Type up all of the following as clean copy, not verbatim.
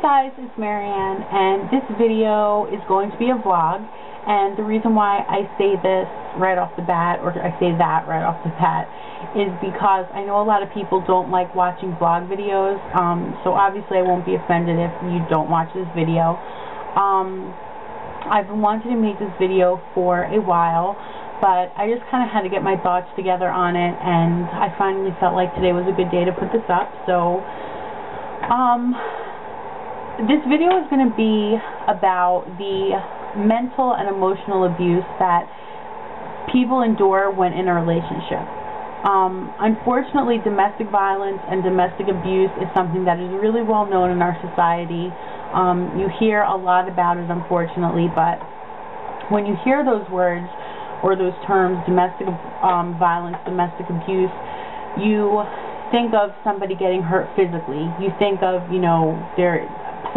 guys, it's Marianne, and this video is going to be a vlog, and the reason why I say this right off the bat, or I say that right off the bat, is because I know a lot of people don't like watching vlog videos, so obviously I won't be offended if you don't watch this video. I've been wanting to make this video for a while, but I just kind of had to get my thoughts together on it, and I finally felt like today was a good day to put this up. So this video is going to be about the mental and emotional abuse that people endure when in a relationship. Unfortunately, domestic violence and domestic abuse is something that is really well known in our society. You hear a lot about it, unfortunately, but when you hear those words or those terms, domestic violence, domestic abuse, you think of somebody getting hurt physically. You think of,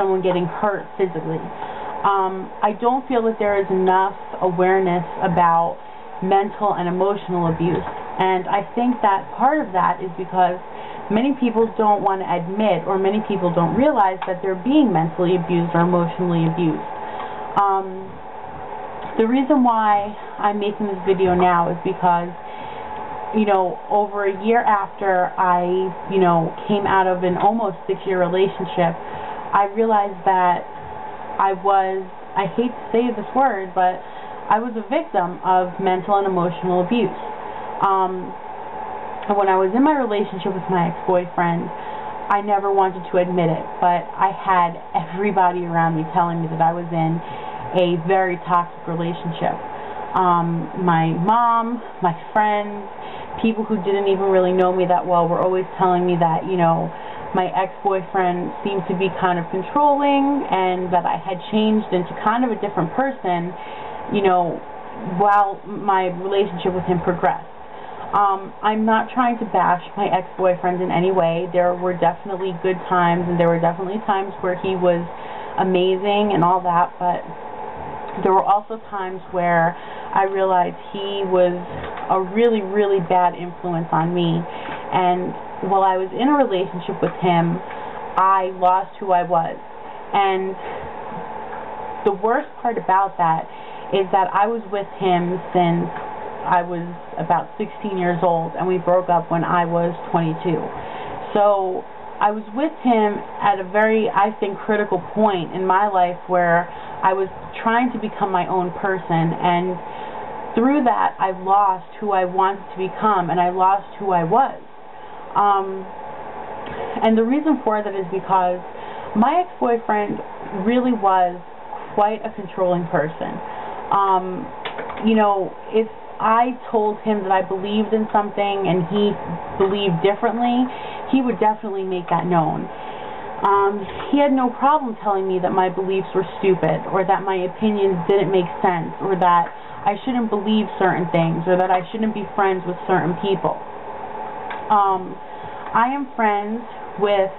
someone getting hurt physically. I don't feel that there is enough awareness about mental and emotional abuse, and I think that part of that is because many people don't want to admit, or many people don't realize that they're being mentally abused or emotionally abused. The reason why I'm making this video now is because, over a year after I, came out of an almost 6-year relationship, I realized that I hate to say this word, but I was a victim of mental and emotional abuse. When I was in my relationship with my ex-boyfriend, I never wanted to admit it, but I had everybody around me telling me that I was in a very toxic relationship. My mom, my friends, people who didn't even really know me that well were always telling me that, my ex-boyfriend seemed to be kind of controlling and that I had changed into kind of a different person, while my relationship with him progressed. I'm not trying to bash my ex-boyfriend in any way. There were definitely good times, and there were definitely times where he was amazing and all that, but there were also times where I realized he was a really, really bad influence on me. And while I was in a relationship with him, I lost who I was. And the worst part about that is that I was with him since I was about 16 years old, and we broke up when I was 22. So I was with him at a very, I think, critical point in my life where I was trying to become my own person, and through that I've lost who I wanted to become, and I lost who I was. And the reason for that is because my ex-boyfriend really was quite a controlling person. If I told him that I believed in something and he believed differently, he would definitely make that known. He had no problem telling me that my beliefs were stupid, or that my opinions didn't make sense, or that I shouldn't believe certain things, or that I shouldn't be friends with certain people. I am friends with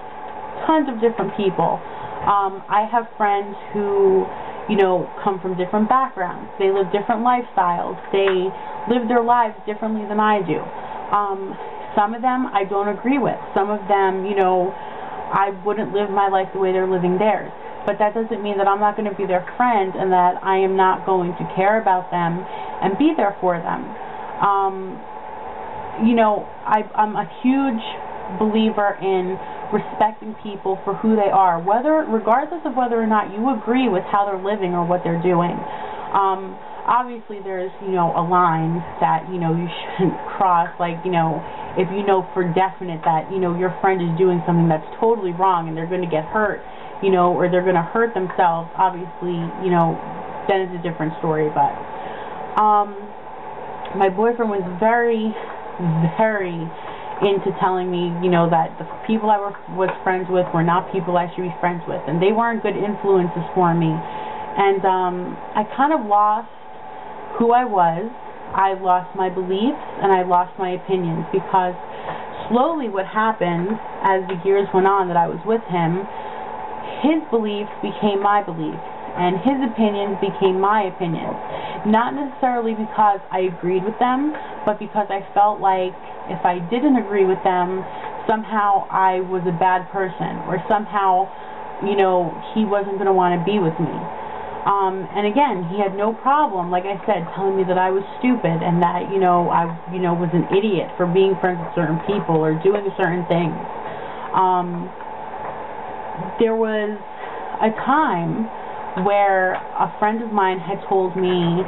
tons of different people. I have friends who, come from different backgrounds. They live different lifestyles. They live their lives differently than I do. Some of them I don't agree with. Some of them, I wouldn't live my life the way they're living theirs. But that doesn't mean that I'm not going to be their friend and that I am not going to care about them and be there for them. I'm a huge believer in respecting people for who they are, regardless of whether or not you agree with how they're living or what they're doing. Obviously there's, a line that, you shouldn't cross, like, if you know for definite that, your friend is doing something that's totally wrong and they're going to get hurt, or they're going to hurt themselves, obviously, then it's a different story. But my boyfriend was very, very into telling me, that the people I was friends with were not people I should be friends with, and they weren't good influences for me. And I kind of lost who I was. I lost my beliefs, and I lost my opinions, because slowly what happened as the years went on that I was with him, his beliefs became my beliefs, and his opinions became my opinions. Not necessarily because I agreed with them, but because I felt like if I didn't agree with them, somehow I was a bad person, or somehow, you know, he wasn't going to want to be with me. And again, he had no problem, like I said, telling me that I was stupid and that, you know, I, you know, was an idiot for being friends with certain people or doing certain things. There was a time where a friend of mine had told me,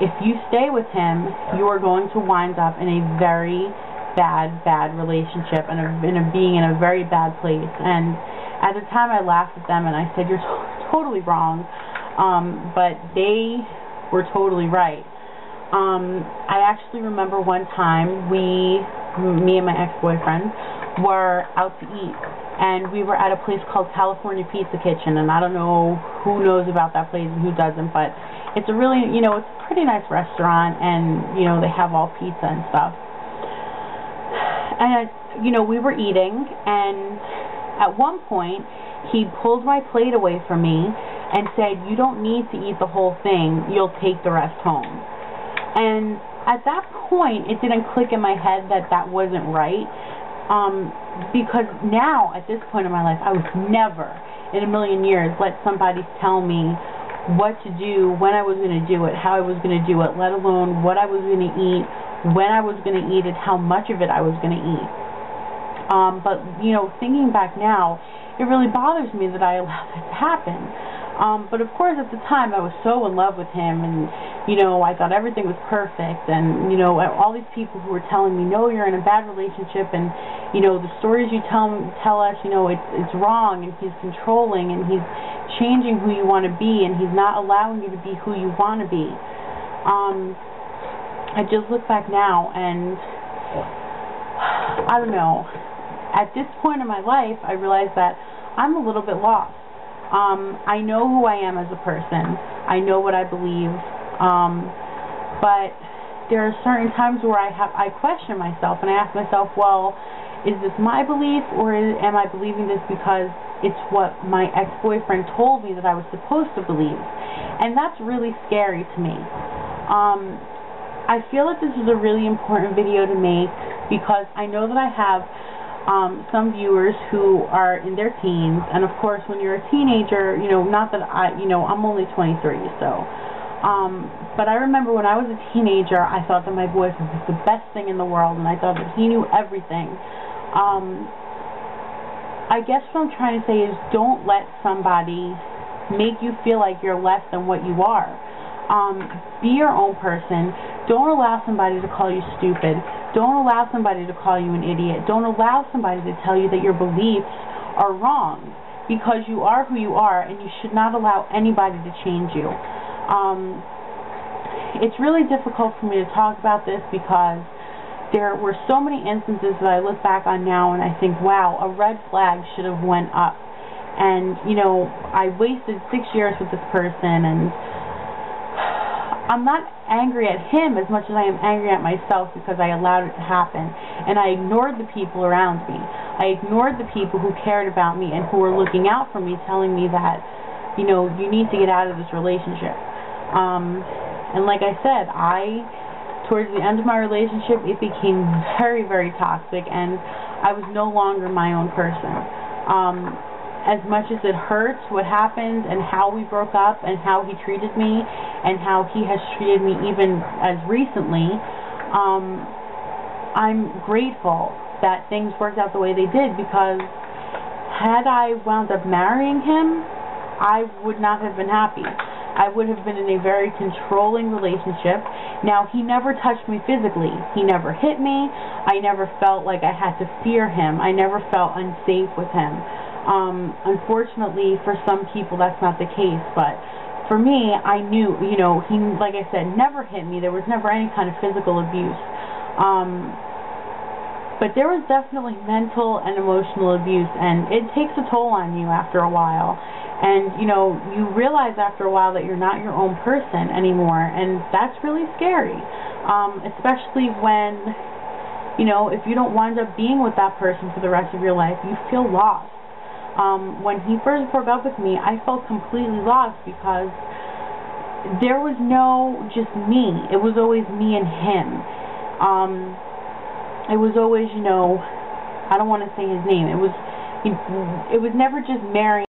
if you stay with him, you are going to wind up in a very bad relationship and being in a very bad place. And at the time I laughed at them and I said, you're totally wrong. But they were totally right. I actually remember one time me and my ex-boyfriend were out to eat, and we were at a place called California Pizza Kitchen, and I don't know who knows about that place and who doesn't, but it's a really, you know, it's a pretty nice restaurant, and, you know, they have all pizza and stuff. And, you know, we were eating, and at one point, he pulled my plate away from me and said, you don't need to eat the whole thing, you'll take the rest home. And at that point, it didn't click in my head that that wasn't right, because now, at this point in my life, I would never in a million years let somebody tell me what to do, when I was going to do it, how I was going to do it, let alone what I was going to eat, when I was going to eat it, how much of it I was going to eat. But, you know, thinking back now, it really bothers me that I allowed that to happen. But of course at the time I was so in love with him, and, you know, I thought everything was perfect, and, you know, all these people who were telling me, no, you're in a bad relationship, and, you know, the stories you tell us, you know, it's wrong, and he's controlling, and he's changing who you want to be, and he's not allowing you to be who you want to be. I just look back now, and I don't know, at this point in my life I realize that I'm a little bit lost. I know who I am as a person. I know what I believe. But there are certain times where I question myself, and I ask myself, well, is this my belief, or am I believing this because it's what my ex-boyfriend told me that I was supposed to believe? And that's really scary to me. I feel that this is a really important video to make because I know that I have some viewers who are in their teens, and of course when you're a teenager, you know, not that I'm only 23, so, but I remember when I was a teenager, I thought that my boyfriend was the best thing in the world, and I thought that he knew everything. I guess what I'm trying to say is, don't let somebody make you feel like you're less than what you are. Be your own person. Don't allow somebody to call you stupid. Don't allow somebody to call you an idiot. Don't allow somebody to tell you that your beliefs are wrong, because you are who you are, and you should not allow anybody to change you. It's really difficult for me to talk about this because there were so many instances that I look back on now and I think, wow, a red flag should have went up. And, you know, I wasted 6 years with this person, and I'm not angry at him as much as I am angry at myself because I allowed it to happen. And I ignored the people around me. I ignored the people who cared about me and who were looking out for me, telling me that, you know, you need to get out of this relationship. And like I said, towards the end of my relationship, it became very, very toxic, and I was no longer my own person. As much as it hurts what happened and how we broke up and how he treated me and how he has treated me even as recently, I'm grateful that things worked out the way they did, because had I wound up marrying him, I would not have been happy. I would have been in a very controlling relationship. Now, he never touched me physically. He never hit me. I never felt like I had to fear him. I never felt unsafe with him. Unfortunately, for some people, that's not the case, but for me, I knew, you know, he, like I said, never hit me. There was never any kind of physical abuse. But there was definitely mental and emotional abuse, and it takes a toll on you after a while. And, you know, you realize after a while that you're not your own person anymore, and that's really scary. Especially when, you know, if you don't wind up being with that person for the rest of your life, you feel lost. When he first broke up with me, I felt completely lost because there was no just me. It was always me and him. It was always, you know, I don't want to say his name. It was never just Mary.